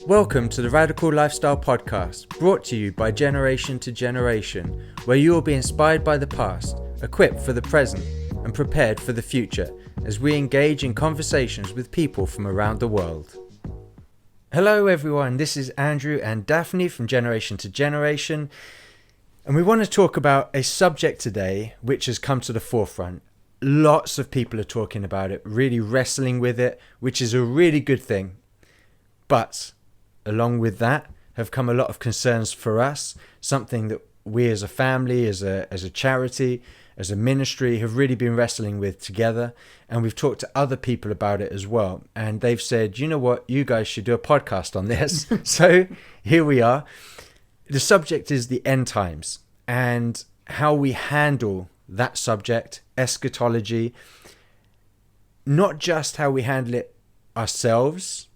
Welcome to the Radical Lifestyle Podcast, brought to you by Generation to Generation, where you will be inspired by the past, equipped for the present, and prepared for the future as we engage in conversations with people from around the world. Hello everyone, this is Andrew and Daphne from Generation to Generation, and we want to talk about a subject today which has come to the forefront. Lots of people are talking about it, really wrestling with it, which is a really good thing. But along with that have come a lot of concerns for us, something that we as a family, as a charity, as a ministry have really been wrestling with together. And we've talked to other people about it as well. And they've said, you know what, you guys should do a podcast on this. So here we are. The subject is the end times and how we handle that subject, eschatology, not just how we handle it ourselves,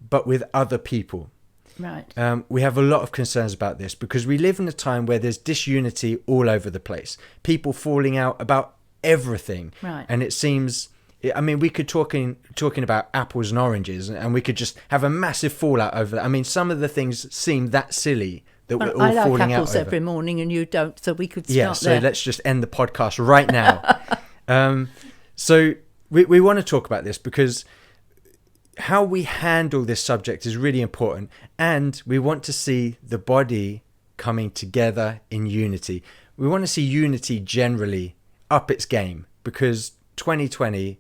but with other people. Right. We have a lot of concerns about this because we live in a time where there's disunity all over the place. People falling out about everything. Right. And it seems, I mean, we could talking about apples and oranges and we could just have a massive fallout over that. I mean, some of the things seem that silly that we're all falling out over. I like apples every morning and you don't, so we could start there. Yeah, so there. let's just end the podcast right now. So we want to talk about this because how we handle this subject is really important, and we want to see the body coming together in unity. We want to see unity generally up its game because 2020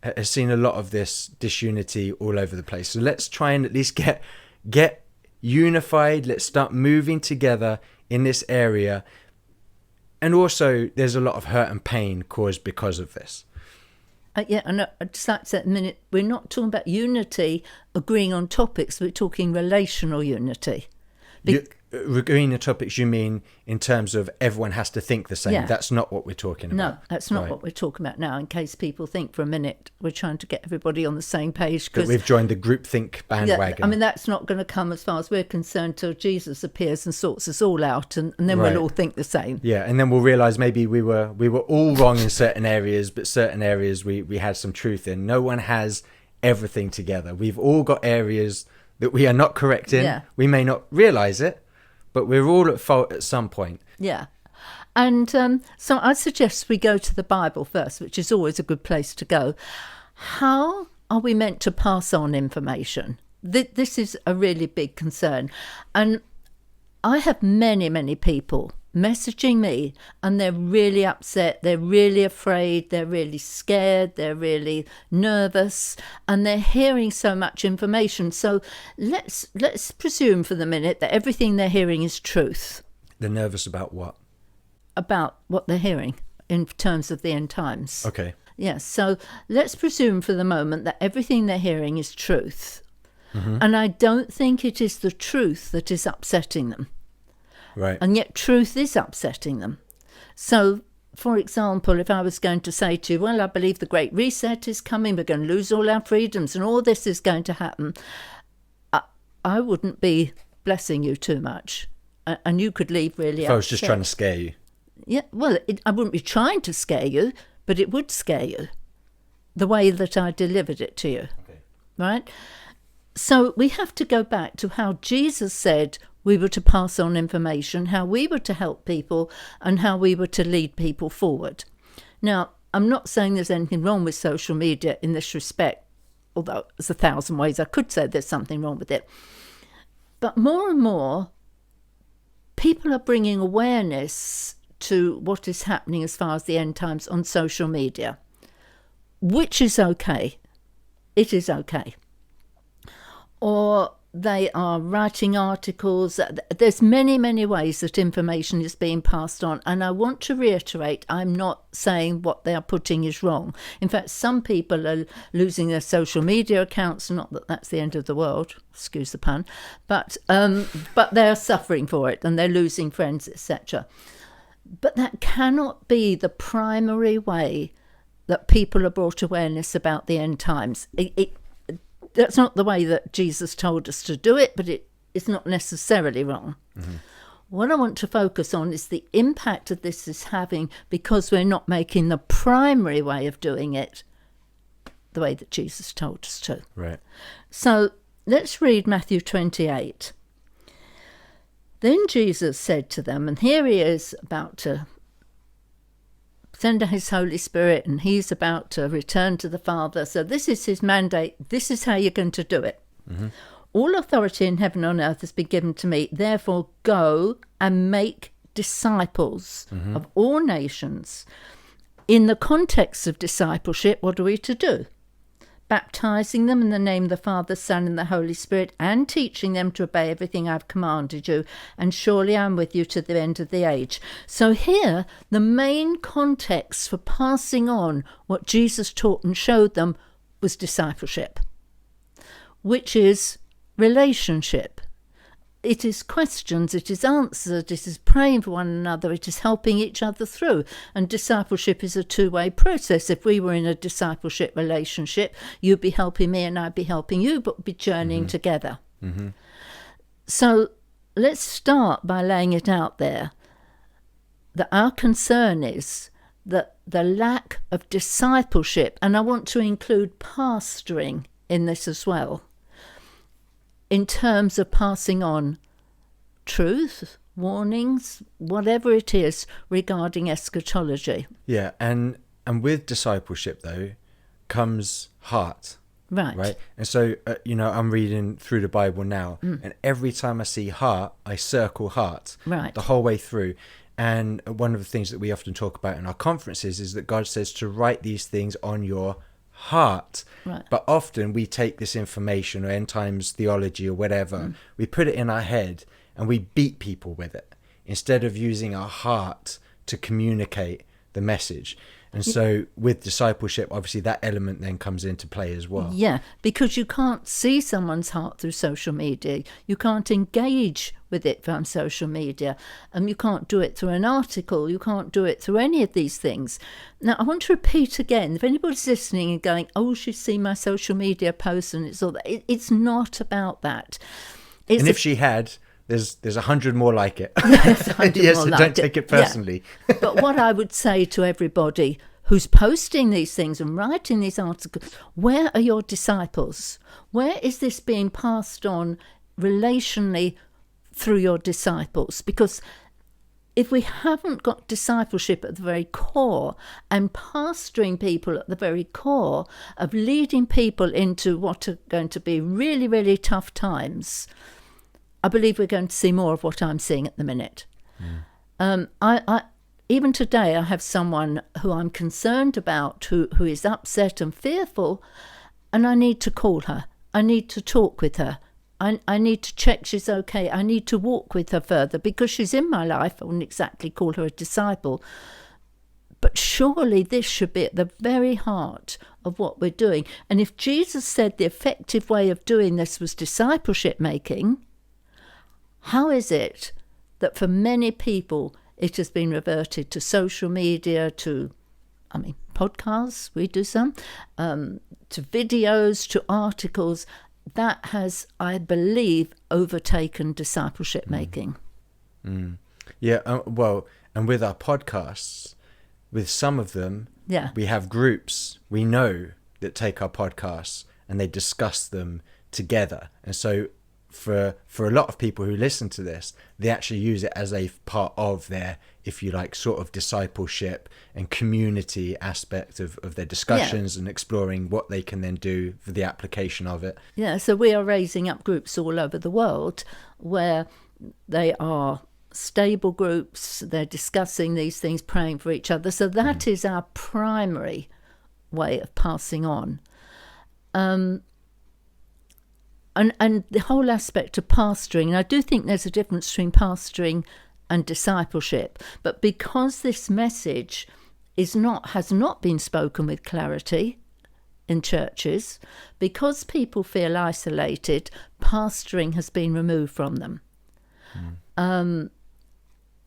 has seen a lot of this disunity all over the place. So let's try and at least get unified. Let's start moving together in this area. And also there's a lot of hurt and pain caused because of this. And I'd just like to say at the minute, we're not talking about unity, agreeing on topics, we're talking relational unity. Agreeing on topics, you mean in terms of everyone has to think the same? Yeah. That's not what we're talking about. No, that's not what we're talking about now, in case people think for a minute we're trying to get everybody on the same page. That we've joined the groupthink bandwagon. Yeah, I mean, that's not going to come as far as we're concerned till Jesus appears and sorts us all out, and then we'll all think the same. Yeah, and then we'll realise maybe we were all wrong in certain areas, but certain areas we had some truth in. No one has everything together. We've all got areas that we are not correct in. Yeah. We may not realise it, but we're all at fault at some point. Yeah. And so I suggest we go to the Bible first, which is always a good place to go. How are we meant to pass on information? This is a really big concern. And I have many, many people messaging me, and they're really upset, they're really afraid, they're really scared, they're really nervous, and they're hearing so much information. So let's presume for the minute that everything they're hearing is truth. They're nervous about what? About what they're hearing in terms of the end times. Okay. Yes, so let's presume for the moment that everything they're hearing is truth. Mm-hmm. And I don't think it is the truth that is upsetting them. Right. And yet truth is upsetting them. So, for example, if I was going to say to you, well, I believe the Great Reset is coming, we're going to lose all our freedoms and all this is going to happen, I wouldn't be blessing you too much. And you could leave really upset. If I was just trying to scare you. Yeah, well, I wouldn't be trying to scare you, but it would scare you, the way that I delivered it to you. Okay. Right? So we have to go back to how Jesus said we were to pass on information, how we were to help people, and how we were to lead people forward. Now, I'm not saying there's anything wrong with social media in this respect, although there's 1,000 ways I could say there's something wrong with it. But more and more, people are bringing awareness to what is happening as far as the end times on social media, which is okay. It is okay. Or they are writing articles. There's many, many ways that information is being passed on. And I want to reiterate, I'm not saying what they are putting is wrong. In fact, some people are losing their social media accounts. Not that that's the end of the world, excuse the pun, but they are suffering for it and they're losing friends, etc. But that cannot be the primary way that people are brought awareness about the end times. That's not the way that Jesus told us to do it, but it's not necessarily wrong. Mm-hmm. What I want to focus on is the impact that this is having because we're not making the primary way of doing it the way that Jesus told us to. Right. So let's read Matthew 28. Then Jesus said to them, and here he is about to send his Holy Spirit, and he's about to return to the Father. So this is his mandate. This is how you're going to do it. Mm-hmm. All authority in heaven and on earth has been given to me. Therefore, go and make disciples of all nations. In the context of discipleship, what are we to do? Baptizing them in the name of the Father, Son, and the Holy Spirit, and teaching them to obey everything I've commanded you. And surely I'm with you to the end of the age. So here, the main context for passing on what Jesus taught and showed them was discipleship, which is relationship. It is questions, it is answers, it is praying for one another, it is helping each other through. And discipleship is a two-way process. If we were in a discipleship relationship, you'd be helping me and I'd be helping you, but we'd be journeying together. Mm-hmm. So let's start by laying it out there that our concern is that the lack of discipleship, and I want to include pastoring in this as well, in terms of passing on truth, warnings, whatever it is regarding eschatology. Yeah, and with discipleship, though, comes heart. Right. And so, I'm reading through the Bible now, and every time I see heart, I circle heart the whole way through. And one of the things that we often talk about in our conferences is that God says to write these things on your heart. Right. But often we take this information or end times theology or whatever, we put it in our head and we beat people with it instead of using our heart to communicate the message. And so with discipleship, obviously that element then comes into play as well. Yeah, because you can't see someone's heart through social media. You can't engage with it from social media. You can't do it through an article. You can't do it through any of these things. Now, I want to repeat again, if anybody's listening and going, oh, she's seen my social media post and it's all that, it's not about that. And if she had, there's 100 more like it. Yes, 100 yes, more so like don't take it personally. Yeah. But what I would say to everybody who's posting these things and writing these articles, where are your disciples? Where is this being passed on relationally through your disciples? Because if we haven't got discipleship at the very core and pastoring people at the very core of leading people into what are going to be really, really tough times, I believe we're going to see more of what I'm seeing at the minute. Even today, I have someone who I'm concerned about, who is upset and fearful, and I need to call her. I need to talk with her. I need to check she's okay. I need to walk with her further because she's in my life. I wouldn't exactly call her a disciple. But surely this should be at the very heart of what we're doing. And if Jesus said the effective way of doing this was discipleship making, how is it that for many people it has been reverted to social media, to, podcasts, we do some, to videos, to articles? That has, I believe, overtaken discipleship making. Yeah, well, and with our podcasts, with some of them, we have groups we know that take our podcasts and they discuss them together. And so for a lot of people who listen to this, they actually use it as a part of their, if you like, sort of discipleship and community aspect of their discussions and exploring what they can then do for the application of it. Yeah, so we are raising up groups all over the world where they are stable groups, they're discussing these things, praying for each other. So that is our primary way of passing on. And the whole aspect of pastoring, and I do think there's a difference between pastoring and discipleship, but because this message has not been spoken with clarity in churches, because people feel isolated, pastoring has been removed from them.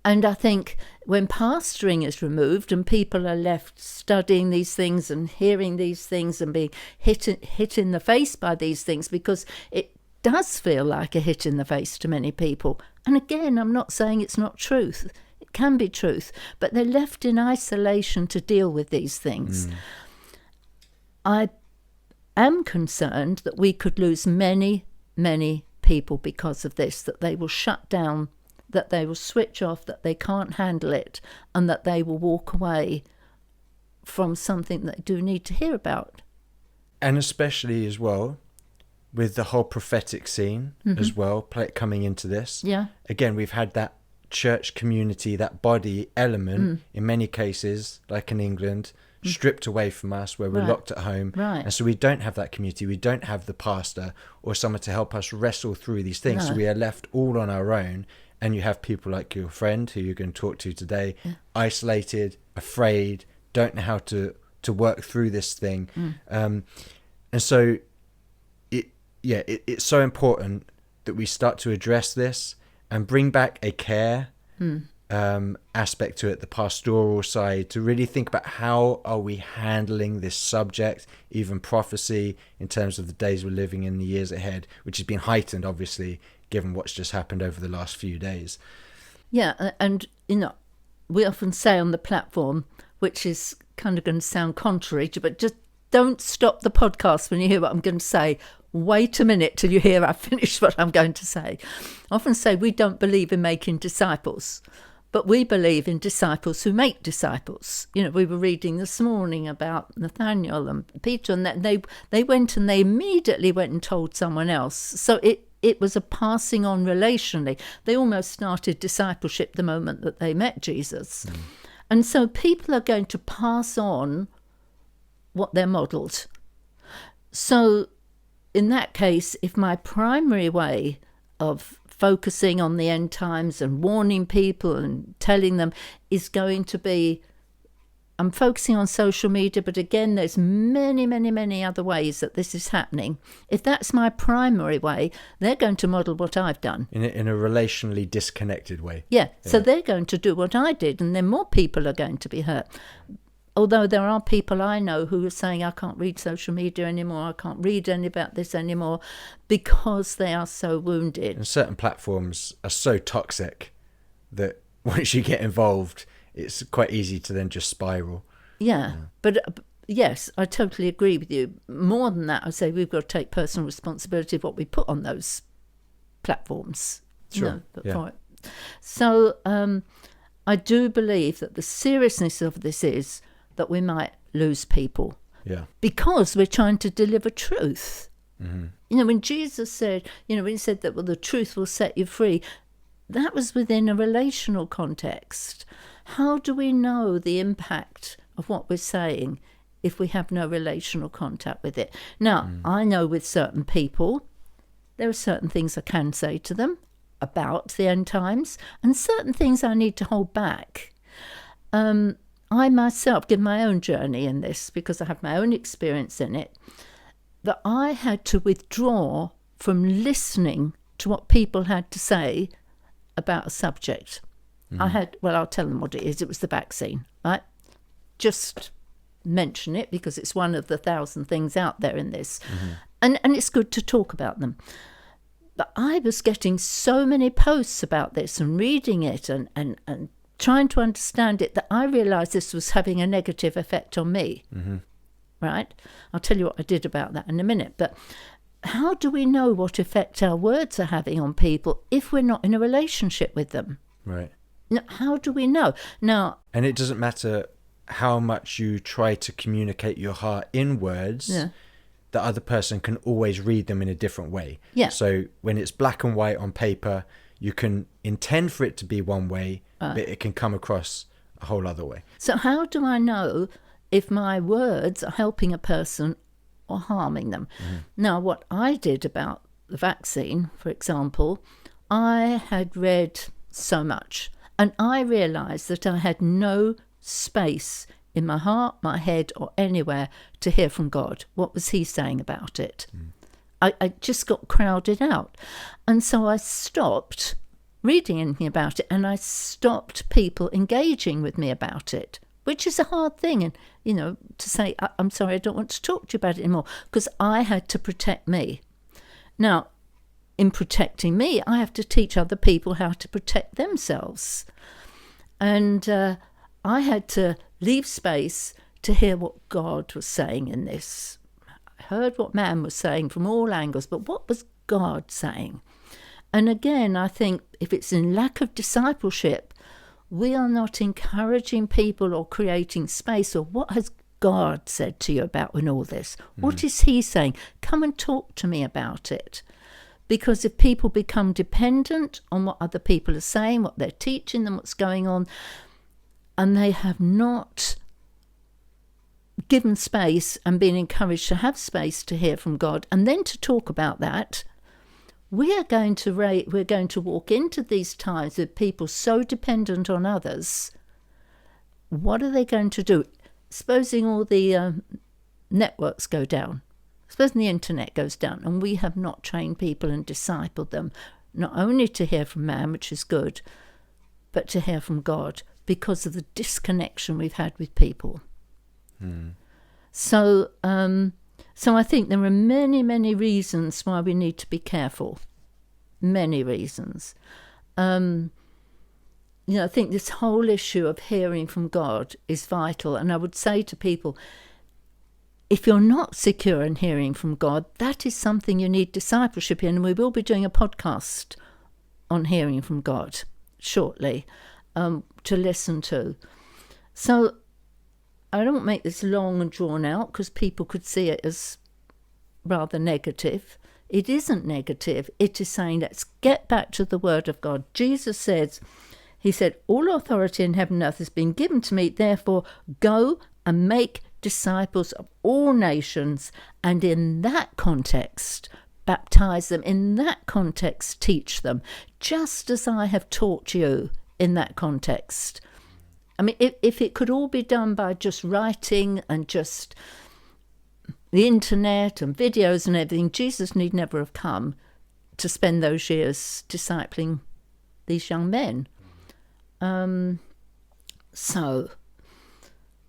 And I think when pastoring is removed and people are left studying these things and hearing these things and being hit in the face by these things, because it does feel like a hit in the face to many people. And again, I'm not saying it's not truth. It can be truth, but they're left in isolation to deal with these things. I am concerned that we could lose many many people because of this, that they will shut down, that they will switch off, that they can't handle it, and that they will walk away from something they do need to hear about. And especially as well with the whole prophetic scene as well, coming into this. Yeah. Again, we've had that church community, that body element in many cases, like in England, stripped away from us, where we're locked at home. Right. And so we don't have that community. We don't have the pastor or someone to help us wrestle through these things. No. So we are left all on our own. And you have people like your friend who you're going to talk to today, isolated, afraid, don't know how to work through this thing. And so it's so important that we start to address this and bring back a care aspect to it, the pastoral side, to really think about how are we handling this subject, even prophecy, in terms of the days we're living in, the years ahead, which has been heightened, obviously, given what's just happened over the last few days. Yeah, and, we often say on the platform, which is kind of going to sound contrary to, but just don't stop the podcast when you hear what I'm going to say. Wait a minute till you hear I finish what I'm going to say. I often say we don't believe in making disciples, but we believe in disciples who make disciples. We were reading this morning about Nathaniel and Peter, and that they went and they immediately went and told someone else. So it was a passing on relationally. They almost started discipleship the moment that they met Jesus. And so people are going to pass on what they're modelled. So in that case, if my primary way of focusing on the end times and warning people and telling them is going to be, I'm focusing on social media, but again, there's many, many, many other ways that this is happening. If that's my primary way, they're going to model what I've done. In a relationally disconnected way. Yeah, so they're going to do what I did, and then more people are going to be hurt. Although there are people I know who are saying, I can't read social media anymore, I can't read any about this anymore, because they are so wounded. And certain platforms are so toxic that once you get involved, it's quite easy to then just spiral. Yeah. But yes, I totally agree with you. More than that, I say we've got to take personal responsibility of what we put on those platforms. Sure. So I do believe that the seriousness of this is that we might lose people. Yeah. Because we're trying to deliver truth. When Jesus said, when he said that, well, the truth will set you free, that was within a relational context. How do we know the impact of what we're saying if we have no relational contact with it? Now, I know with certain people, there are certain things I can say to them about the end times, and certain things I need to hold back. I myself give my own journey in this because I have my own experience in it, that I had to withdraw from listening to what people had to say about a subject. I'll tell them what it is. It was the vaccine, right? Just mention it because it's one of the 1,000 things out there in this. And it's good to talk about them. But I was getting so many posts about this and reading it and trying to understand it that I realised this was having a negative effect on me, right? I'll tell you what I did about that in a minute. But how do we know what effect our words are having on people if we're not in a relationship with them? Right. Now, how do we know? Now, and it doesn't matter how much you try to communicate your heart in words, the other person can always read them in a different way. Yeah. So when it's black and white on paper, you can intend for it to be one way, but it can come across a whole other way. So how do I know if my words are helping a person or harming them? Now, what I did about the vaccine, for example, I had read so much, and I realised that I had no space in my heart, my head, or anywhere to hear from God. What was he saying about it? I just got crowded out. And so I stopped reading anything about it, and I stopped people engaging with me about it, which is a hard thing. And, to say, I'm sorry, I don't want to talk to you about it anymore, because I had to protect me. Now, in protecting me, I have to teach other people how to protect themselves. And I had to leave space to hear what God was saying in this. I heard what man was saying from all angles, but what was God saying? And again, I think if it's in lack of discipleship, we are not encouraging people or creating space. Or what has God said to you about in all this? What is he saying? Come and talk to me about it. Because if people become dependent on what other people are saying, what they're teaching them, what's going on, and they have not given space and been encouraged to have space to hear from God and then to talk about that, we're going to walk into these times with people so dependent on others. What are they going to do? Supposing all the networks go down, supposing the internet goes down, and we have not trained people and discipled them, not only to hear from man, which is good, but to hear from God, because of the disconnection we've had with people. So I think there are many, many reasons why we need to be careful. Many reasons. I think this whole issue of hearing from God is vital. And I would say to people, if you're not secure in hearing from God, that is something you need discipleship in. And we will be doing a podcast on hearing from God shortly to listen to. So I don't make this long and drawn out because people could see it as rather negative. It isn't negative. It is saying, let's get back to the word of God. Jesus said, he said, all authority in heaven and earth has been given to me. Therefore, go and make disciples of all nations. And in that context, baptize them. In that context, teach them. Just as I have taught you in that context. I mean, if it could all be done by just writing and just the internet and videos and everything, Jesus need never have come to spend those years discipling these young men. So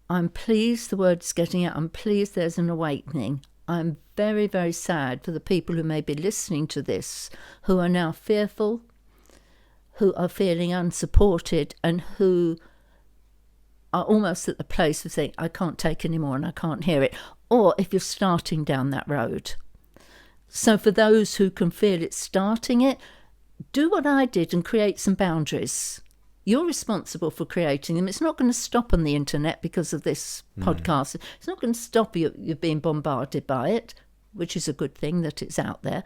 I'm pleased the word's getting out. I'm pleased there's an awakening. I'm very, very sad for the people who may be listening to this, who are now fearful, who are feeling unsupported, and who are almost at the place of saying, I can't take any more and I can't hear it. Or if you're starting down that road. So for those who can feel it's starting it, do what I did and create some boundaries. You're responsible for creating them. It's not going to stop on the internet because of this podcast. It's not going to stop you being bombarded by it, which is a good thing that it's out there.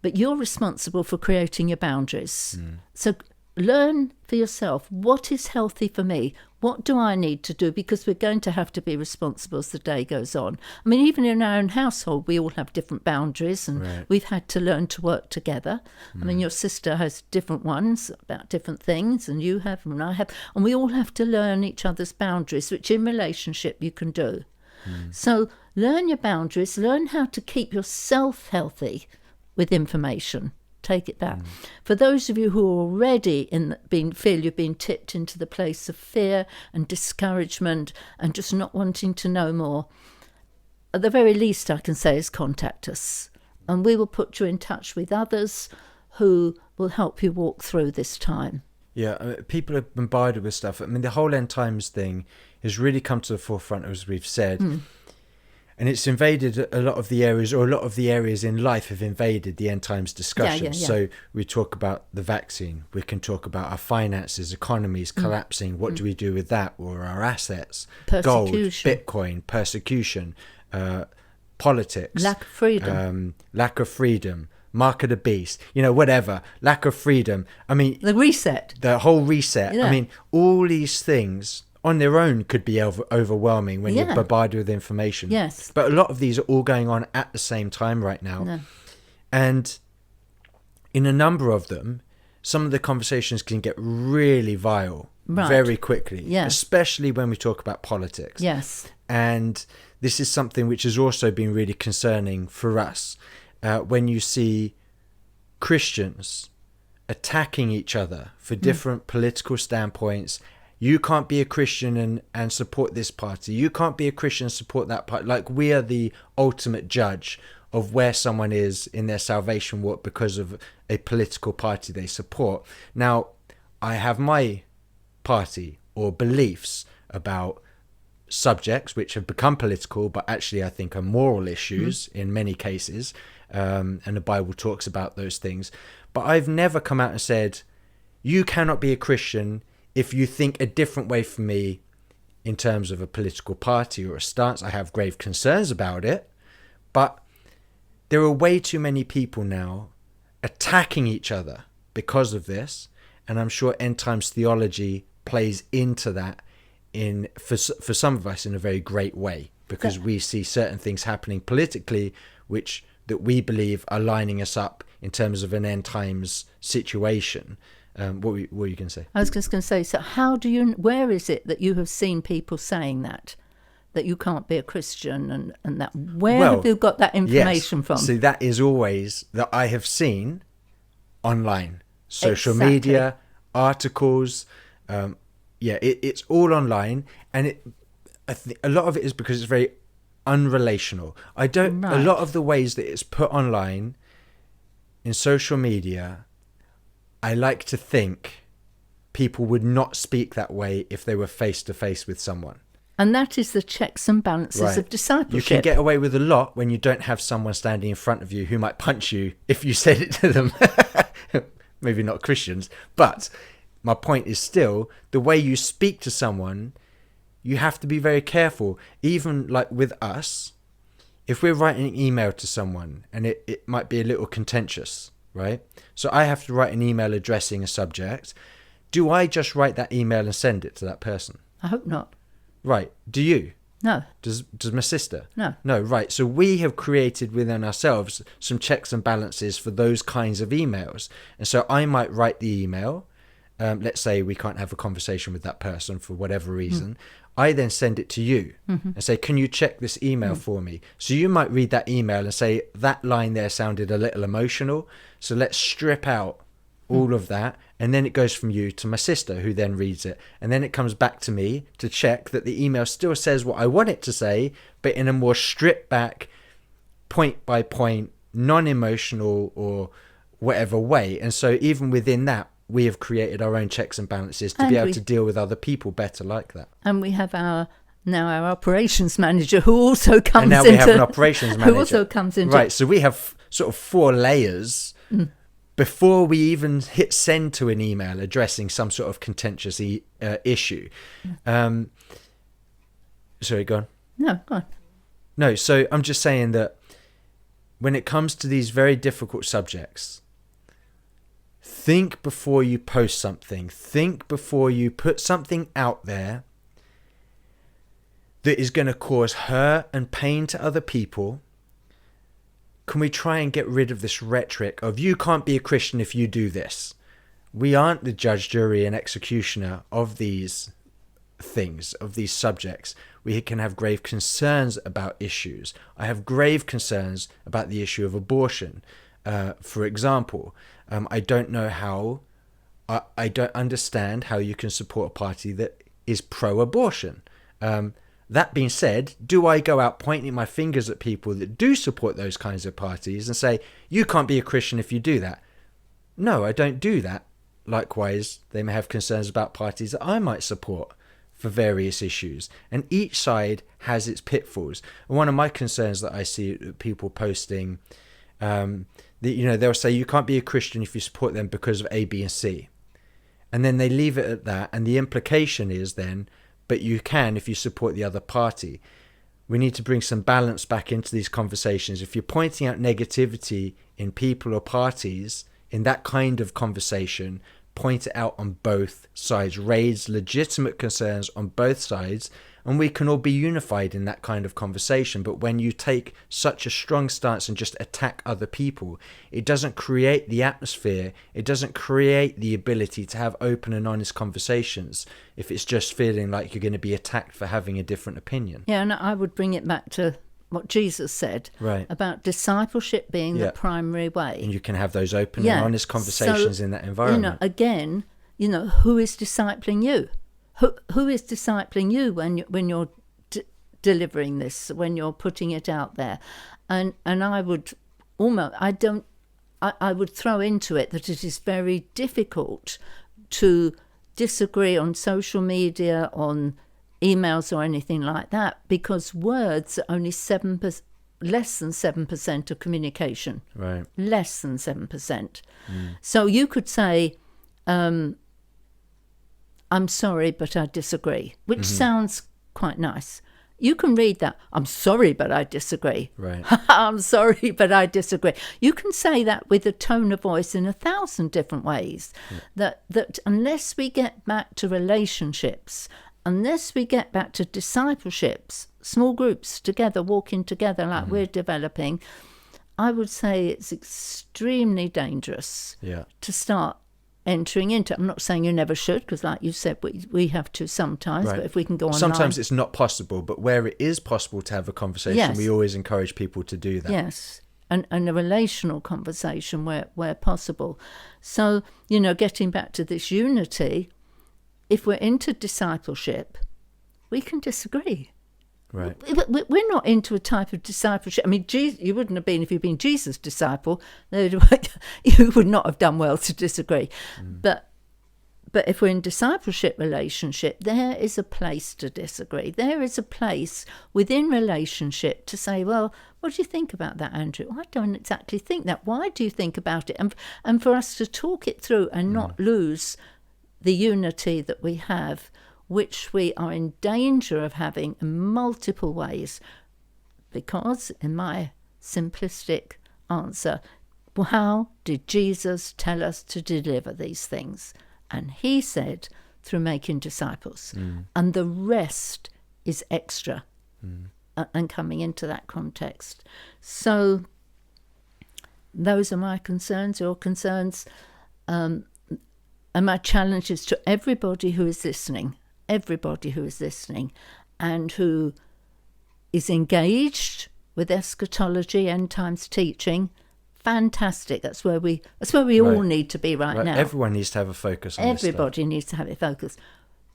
But you're responsible for creating your boundaries. So learn for yourself, what is healthy for me? What do I need to do? Because we're going to have to be responsible as the day goes on. I mean, even in our own household, we all have different boundaries, and we've had to learn to work together. I mean, your sister has different ones about different things, and you have, and I have, and we all have to learn each other's boundaries, which in relationship you can do. So learn your boundaries, learn how to keep yourself healthy with information. Take it back. For those of you who are already feel you've been tipped into the place of fear and discouragement and just not wanting to know more, at the very least I can say is contact us, and we will put you in touch with others who will help you walk through this time. Yeah, people are bombarded with stuff. I mean, the whole end times thing has really come to the forefront, as we've said. And it's invaded a lot of the areas, or a lot of the areas in life have invaded the end times discussion. So we talk about the vaccine. We can talk about our finances, economies collapsing. What do we do with that? Or our assets, gold, Bitcoin, persecution, politics. Lack of freedom. Mark of the beast, whatever, lack of freedom. I mean, the whole reset. I mean, all these things on their own could be overwhelming when you're bombarded with information. Yes. But a lot of these are all going on at the same time right now. And in a number of them, some of the conversations can get really vile very quickly, especially when we talk about politics. Yes. And this is something which has also been really concerning for us. When you see Christians attacking each other for different political standpoints. You can't be a Christian and support this party. You can't be a Christian and support that party. Like, we are the ultimate judge of where someone is in their salvation walk because of a political party they support. Now, I have my party or beliefs about subjects which have become political, but actually I think are moral issues in many cases, and the Bible talks about those things. But I've never come out and said, you cannot be a Christian if you think a different way from me in terms of a political party or a stance. I have grave concerns about it, but there are way too many people now attacking each other because of this, and I'm sure end times theology plays into that for some of us in a very great way, because we see certain things happening politically that we believe are lining us up in terms of an end times situation. What were you going to say? I was just going to say, so where is it that you have seen people saying that you can't be a Christian and that, have you got that information from? So that is always that I have seen online, social media, articles, it's all online, and I think a lot of it is because it's very unrelational. A lot of the ways that it's put online in social media, I like to think people would not speak that way if they were face to face with someone. And that is the checks and balances of discipleship. You can get away with a lot when you don't have someone standing in front of you who might punch you if you said it to them. Maybe not Christians, but my point is still the way you speak to someone, you have to be very careful. Even like with us, if we're writing an email to someone and it might be a little contentious, right? So I have to write an email addressing a subject. Do I just write that email and send it to that person? I hope not. Right. Do you? No. Does my sister? No. No, right. So we have created within ourselves some checks and balances for those kinds of emails. And so I might write the email. Let's say we can't have a conversation with that person for whatever reason. I then send it to you and say, can you check this email for me? So you might read that email and say, that line there sounded a little emotional. So let's strip out all of that. And then it goes from you to my sister, who then reads it. And then it comes back to me to check that the email still says what I want it to say, but in a more stripped back, point by point, non-emotional or whatever way. And so even within that, we have created our own checks and balances to be able to deal with other people better like that. And we have our operations manager who also comes and now we have an operations manager who also comes in. Right, so we have sort of 4 layers before we even hit send to an email addressing some sort of contentious issue. Sorry, go on. No, go on. No, so I'm just saying that when it comes to these very difficult subjects, think before you post something. Think before you put something out there that is going to cause hurt and pain to other people. Can we try and get rid of this rhetoric of you can't be a Christian if you do this? We aren't the judge, jury, and executioner of these things, of these subjects. We can have grave concerns about issues. I have grave concerns about the issue of abortion. For example, I don't know how, I don't understand how you can support a party that is pro-abortion. That being said, do I go out pointing my fingers at people that do support those kinds of parties and say, you can't be a Christian if you do that? No, I don't do that. Likewise, they may have concerns about parties that I might support for various issues. And each side has its pitfalls. And one of my concerns that I see people posting, they'll say you can't be a Christian if you support them because of A, B, and C. And then they leave it at that. And the implication is then, but you can if you support the other party. We need to bring some balance back into these conversations. If you're pointing out negativity in people or parties in that kind of conversation, point it out on both sides. Raise legitimate concerns on both sides, and we can all be unified in that kind of conversation. But when you take such a strong stance and just attack other people, it doesn't create the atmosphere. It doesn't create the ability to have open and honest conversations if it's just feeling like you're going to be attacked for having a different opinion. Yeah, and I would bring it back to what Jesus said about discipleship being the primary way. And you can have those open and honest conversations in that environment. Again, who is discipling you? Who is discipling you when you're delivering this, when you're putting it out there? And I would I would throw into it that it is very difficult to disagree on social media, on emails or anything like that, because words are only less than 7% of communication. Right. Less than 7%. So you could say, I'm sorry, but I disagree, which sounds quite nice. You can read that, I'm sorry, but I disagree. Right. I'm sorry, but I disagree. You can say that with a tone of voice in 1,000 different ways. Yeah. That unless we get back to relationships, unless we get back to discipleships, small groups together, walking together like we're developing, I would say it's extremely dangerous to start entering into. I'm not saying you never should, because like you said, we have to sometimes, but if we can go online. Sometimes it's not possible, but where it is possible to have a conversation, we always encourage people to do that. Yes, and a relational conversation where possible. So, getting back to this unity, if we're into discipleship, we can disagree. Right. We're not into a type of discipleship. I mean, you wouldn't have been if you'd been Jesus' disciple. You would not have done well to disagree. But if we're in discipleship relationship, there is a place to disagree. There is a place within relationship to say, well, what do you think about that, Andrew? I don't exactly think that. Why do you think about it? And for us to talk it through and not lose the unity that we have, which we are in danger of having in multiple ways. Because, in my simplistic answer, how did Jesus tell us to deliver these things? And he said, through making disciples. And the rest is extra and coming into that context. So those are my concerns, your concerns, and my challenges to everybody who is listening and who is engaged with eschatology, end times teaching. Fantastic. That's where we all need to be right now. Everyone needs to have a focus on Everybody needs to have a focus.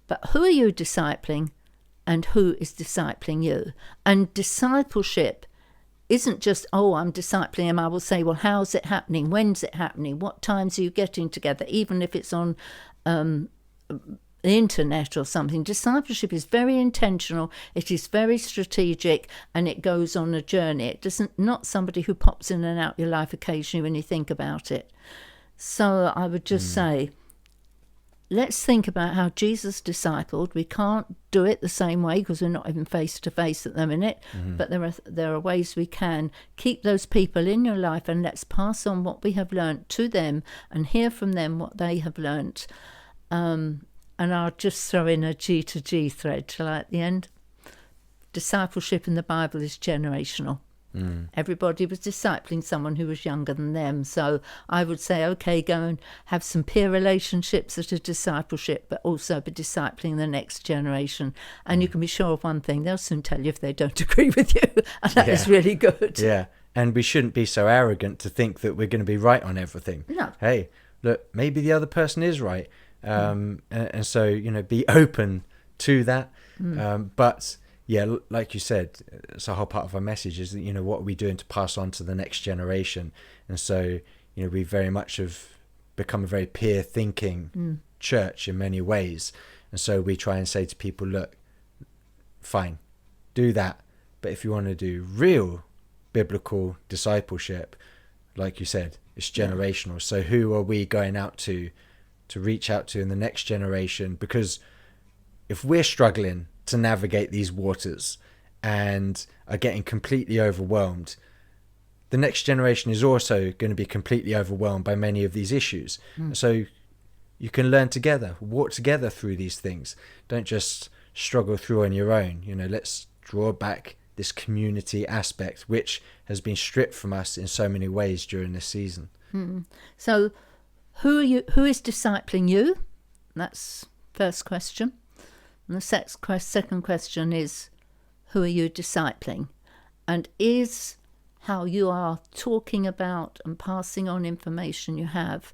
But who are you discipling, and who is discipling you? And discipleship isn't just, I'm discipling him. I will say, well, how's it happening? When's it happening? What times are you getting together? Even if it's on the internet or something. Discipleship is very intentional, it is very strategic, and it goes on a journey. It doesn't, not somebody who pops in and out your life occasionally when you think about it. So I would just say, let's think about how Jesus discipled. We can't do it the same way because we're not even face to face at the minute, but there are ways we can keep those people in your life, and let's pass on what we have learnt to them and hear from them what they have learnt. And I'll just throw in a G to G thread, shall I, at the end? Discipleship in the Bible is generational. Everybody was discipling someone who was younger than them. So I would say, okay, go and have some peer relationships that are discipleship, but also be discipling the next generation. And you can be sure of one thing, they'll soon tell you if they don't agree with you. And that is really good. Yeah, and we shouldn't be so arrogant to think that we're going to be right on everything. No. Hey, look, maybe the other person is right. And so, be open to that. But yeah, like you said, it's a whole part of our message is that, what are we doing to pass on to the next generation? And so, we very much have become a very peer thinking church in many ways. And so we try and say to people, look, fine, do that. But if you want to do real biblical discipleship, like you said, it's generational. So who are we going out to reach out to in the next generation? Because if we're struggling to navigate these waters and are getting completely overwhelmed, the next generation is also going to be completely overwhelmed by many of these issues. So you can learn together, walk together through these things. Don't just struggle through on your own. Let's draw back this community aspect, which has been stripped from us in so many ways during this season. So who is discipling you? That's first question. And the second question is, who are you discipling? And is how you are talking about and passing on information you have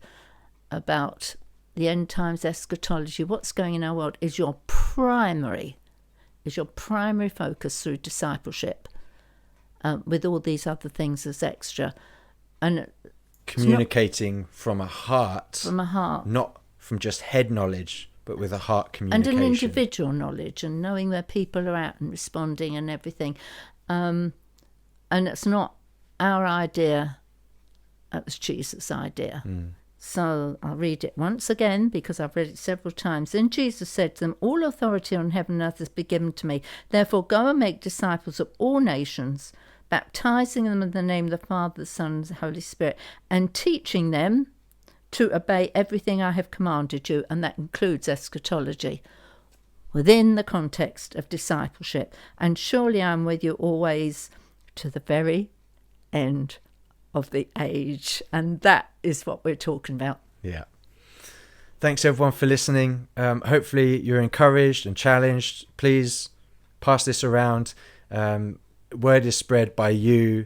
about the end times eschatology, what's going in our world, is your primary focus through discipleship, with all these other things as extra. And communicating from a heart, not from just head knowledge, but with a heart And communication. an individual knowledge and knowing where people are at and responding and everything. And it's not our idea, it was Jesus' idea. So I'll read it once again because I've read it several times. Then Jesus said to them, all authority on heaven and earth has been given to me. Therefore go and make disciples of all nations, baptizing them in the name of the Father, the Son, and the Holy Spirit, and teaching them to obey everything I have commanded you, and that includes eschatology, within the context of discipleship. And surely I am with you always to the very end of the age. And that is what we're talking about. Yeah. Thanks everyone for listening. Hopefully you're encouraged and challenged. Please pass this around. Word is spread by you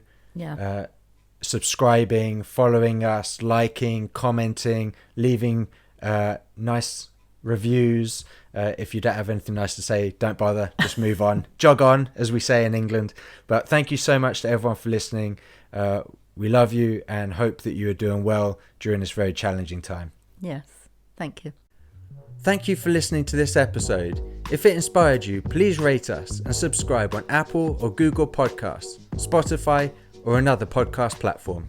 subscribing, following us, liking, commenting, leaving nice reviews. If you don't have anything nice to say, don't bother, just move on. Jog on, as we say in England. But thank you so much to everyone for listening. We love you and hope that you are doing well during this very challenging time. Yes, thank you. Thank you for listening to this episode. If it inspired you, please rate us and subscribe on Apple or Google Podcasts, Spotify, or another podcast platform.